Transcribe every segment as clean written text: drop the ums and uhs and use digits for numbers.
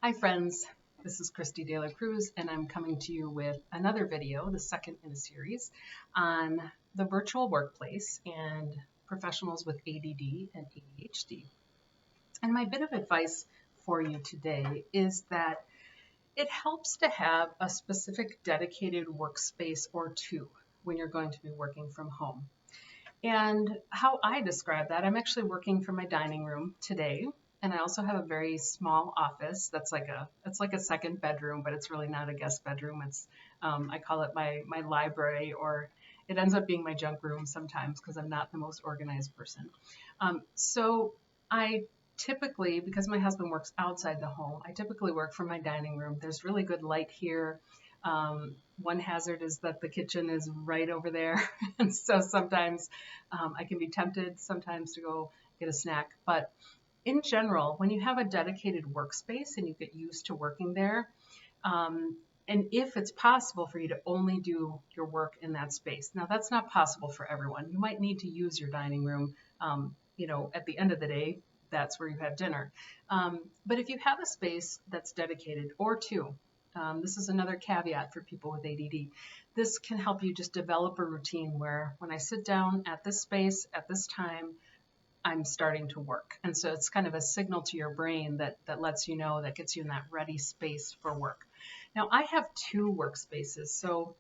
Hi friends, this is Christy De La Cruz and I'm coming to you with another video, the second in a series, on the virtual workplace and professionals with ADD and ADHD. And my bit of advice for you today is that it helps to have a specific dedicated workspace or two when you're going to be working from home. And how I describe that, I'm actually working from my dining room today. And I also have a very small office that's it's like a second bedroom, but it's really not a guest bedroom. It's I call it my library, or it ends up being my junk room sometimes because I'm not the most organized person. So I typically, because my husband works outside the home, I typically work from my dining room. There's really good light here. One hazard is that the kitchen is right over there. And so sometimes I can be tempted sometimes to go get a snack. But in general, when you have a dedicated workspace and you get used to working there, and if it's possible for you to only do your work in that space. Now, that's not possible for everyone. You might need to use your dining room, at the end of the day, that's where you have dinner. But if you have a space that's dedicated, or two, this is another caveat for people with ADD. This can help you just develop a routine where when I sit down at this space, at this time, I'm starting to work. And so it's kind of a signal to your brain that lets you know, that gets you in that ready space for work. Now, I have two workspaces. So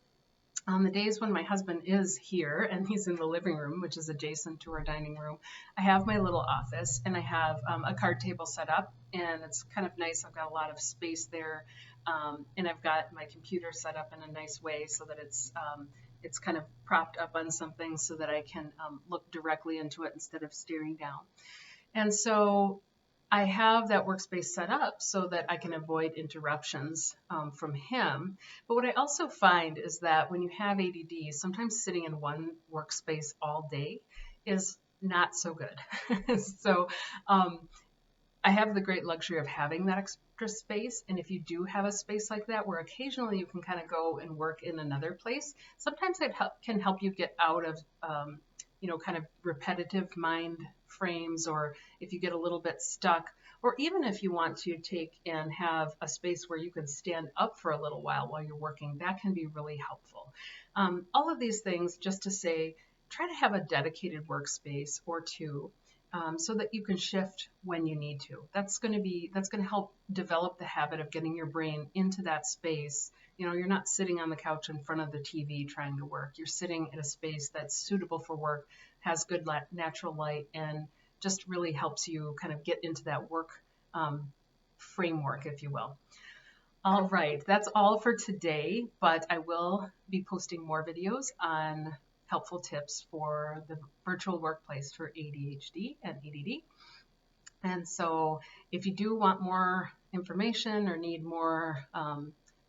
on the days when my husband is here and he's in the living room, which is adjacent to our dining room, I have my little office and I have a card table set up, and it's kind of nice. I've got a lot of space there, and I've got my computer set up in a nice way so that it's kind of propped up on something so that I can look directly into it instead of staring down. And so I have that workspace set up so that I can avoid interruptions from him. But what I also find is that when you have ADD, sometimes sitting in one workspace all day is not so good. So I have the great luxury of having that extra space. And if you do have a space like that where occasionally you can kind of go and work in another place, sometimes it can help you get out of kind of repetitive mind frames, or if you get a little bit stuck, or even if you want to take and have a space where you can stand up for a little while you're working, that can be really helpful. All of these things just to say, try to have a dedicated workspace or two, so that you can shift when you need to. That's going to help develop the habit of getting your brain into that space. You're not sitting on the couch in front of the TV trying to work. You're sitting in a space that's suitable for work, has good natural light, and just really helps you kind of get into that work framework, if you will. All right, that's all for today, but I will be posting more videos on helpful tips for the virtual workplace for ADHD and ADD. And so if you do want more information or need more,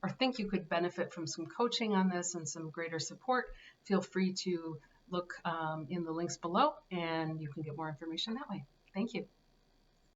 or think you could benefit from some coaching on this and some greater support, feel free to look in the links below and you can get more information that way. Thank you.